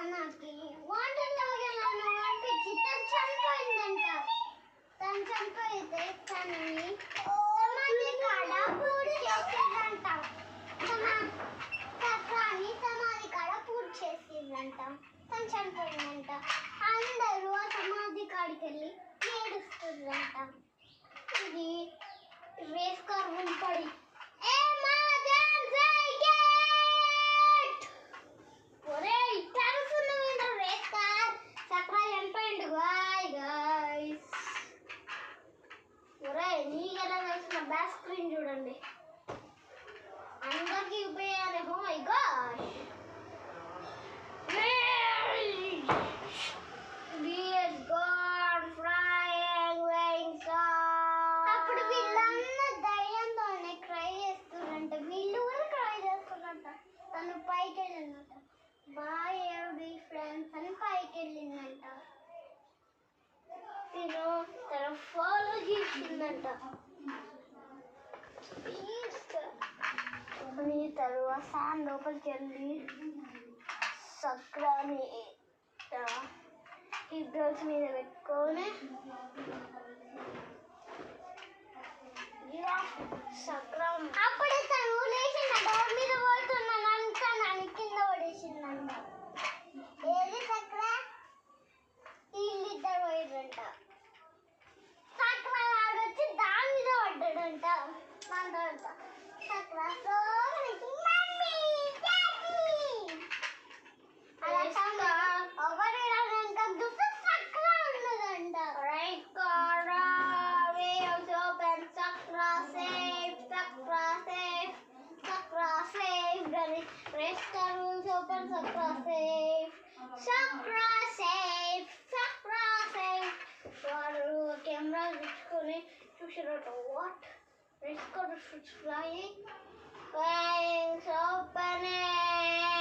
తనకి వాటర్ తాగాలని అనిపించి తను చనిపోయిందంట. తను చనిపోయితే తనని సమాధి కాడ పూర్తి చేసిందంట. చక్రాన్ని సమాధి కాడ పూర్తి చేసిందంట. తను చనిపోయిందంట. అందరూ ఆ సమాధి కాడికి వెళ్ళి ఏడుస్తుందంట. ఇది రేస్ కార్ పడి బ్యాక్ స్క్రీన్ చూడండి, అందరికి ఉపయోగాలే. ఓ మై గాడ్, అప్పుడు వీళ్ళందరూ ధైర్యంతోనే క్రై చేస్తున్నారంట. వీళ్ళు కూడా క్రై చేస్తున్నారంట. తను పైకి వెళ్ళిందంట. బాయ్ ఎవరి ఫ్రెండ్స్ అని పైకి వెళ్ళిందంట. తన ఫాలో చేసిందంట. తరువాత లోపలికి వెళ్ళి చక్రాన్ని హిడ్రోస్ మీద పెట్టుకొని చక్రం అప్పుడే తను లేచిందంట. మీద పోతున్నాను అనుకున్నాను, కింద పడేసిందంట. ఏది చక్ర? వీళ్ళిద్దరు పోయిందంట. చక్ర ఆడొచ్చి దాని మీద పడ్డాడంట. చక్ర కెమెరా తెచ్చుకొని చూసారట. What race car is flying. Wings opening.